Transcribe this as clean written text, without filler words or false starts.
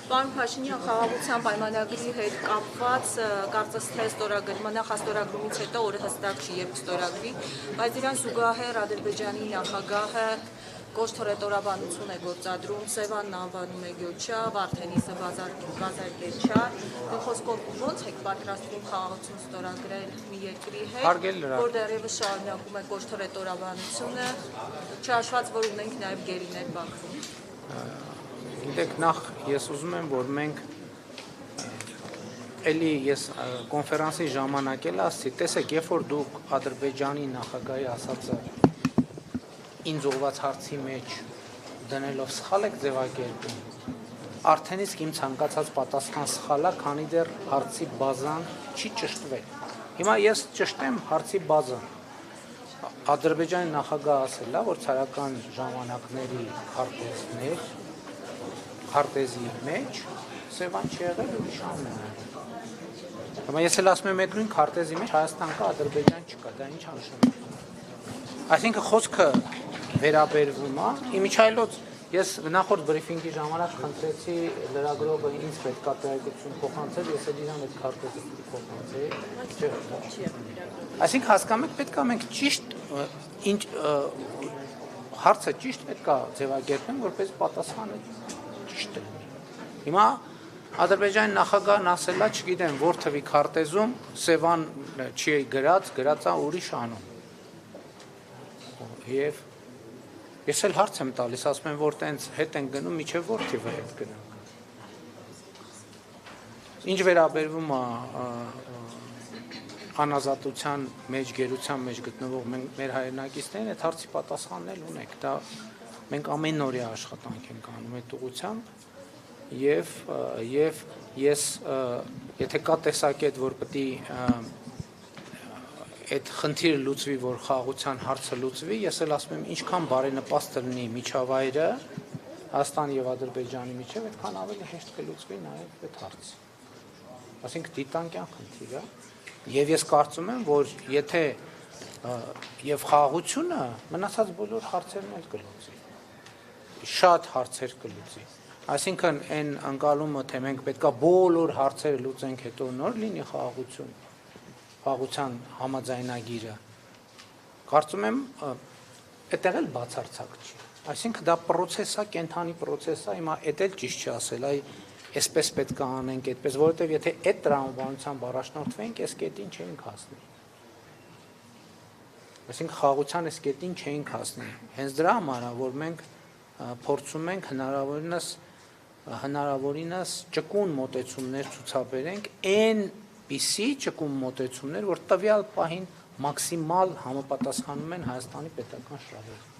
Պարոն Փաշինյան, խաղաղության պայմանագրի հետ կապված կարծես թե նախաստորագրումից հետո օրը հստակ չի, երբ կստորագրվի, բայց իրան զուգահեռ Ադրբեջանի նախագահը կոշթորետորաբանություն է գործադրում, Սևանն անվանում է Գյոչա, Վարդենիսը Բազարկեչար, խոսքով ո՞նց եք պատրաստվում խաղաղություն ստորագրել մի երկրի հետ, որ դեռևս շարունակում է կոշթորետորաբանությունը, չհաշված, որ ունենք նաև գերիներ Բաքվում։ Գիտեք, նախ ես ուզում եմ, որ մենք էլի ես կոնֆերանսի ժամանակ էլ ասացի, տեսեք, երբ որ դուք Ադրբեջանի նախագահի ասածը ինձ ուղղված հարցի մեջ դնելով սխալ եք ձևակերպում, արդեն իսկ իմ ցանկացած պատասխան սխալ է, քանի դեռ հարցի բազան չի ճշտվել։ Հիմա ես ճշտեմ հարցի բազան։ Ադրբեջանի նախագահը ասել է, որ ցարական ժամանակների քարտեզի մեջ Սևան չի եղել ուրիշ ամեն։ Հիմա ես էլ ասում եմ այդ նույն քարտեզի մեջ Հայաստան կա, Ադրբեջան չկա, դա ինչ նշանակում։ Այսինքն խոսքը վերաբերվում է, իմիջայլոց ես նախորդ բրիֆինգի ժամանակ խնդրեցի լրագրողը ինձ պետք է տեղեկություն փոխանցել, ես էլ իրան այդ քարտեզը փոխանցեի։ Այսինքն հասկանում եք, պետք է մենք ճիշտ հարցը ճիշտ պետք է ձևակերպենք, որպես պատասխանը ճիշտ է։ Հիմա Ադրբեջանի նախագահն ասել է, չգիտեմ, որ թվի քարտեզում Սևան չի գրած է ուրիշ անուն։ Եվ ես էլ հարց եմ տալիս, ասում եմ, որ տենց հետ են գնում, միջև որ թիվը հետ գնանք։ Ինչ վերաբերվում է անազատության մեջ, գերության մեջ գտնվող մեր հայրենակիցներին, այդ հարցի պատասխանն էլ ունենք, դա մենք ամեն օրյա աշխատանք ենք անում այդ ուղղությամբ եւ ես եթե կա տեսակետ, որ պետք է այդ խնդիրը լուծվի, որ խաղաղության հարցը լուծվի, ես էլ ասում եմ, ինչքան բարենպաստ լինի միջավայրը Հայաստան եւ Ադրբեջանի միջեւ, այդքան ավելի հեշտ կլուծվի նաեւ այդ հարցը։ Այսինքն դիտանկյան խնդիր է, եւ ես կարծում եմ, որ եթե եւ խաղաղությունը մնացած բոլոր հարցերն էլ կլուծի։ Շատ հարցեր կլուծի։ Այսինքն այն անկալումը, թե մենք պետքա բոլոր հարցերը լուծենք, հետո նոր լինի խաղաղություն, խաղաղության համաձայնագիրը, կարծում եմ, այդտեղ էլ բացարձակ չի։ Այսինքն դա պրոցես է, կենթանի պրոցես է, հիմա էդ էլ ճիշտ չի ասել, այսպես պետք է անենք, այդպես, որովհետև եթե այդ տրամաբանությամբ առաջնորդվենք, այս կետին չէինք հասնի։ Այսինքն խաղաղության այս կետին չէինք հասնի։ Հենց դրա համար է, որ մենք փորձում ենք հնարավորինս ճկուն մոտեցումներ ցուցաբերենք, այնպիսի ճկուն մոտեցումներ, որ տվյալ պահին մաքսիմալ համապատասխանում են Հայաստանի պետական շահերին։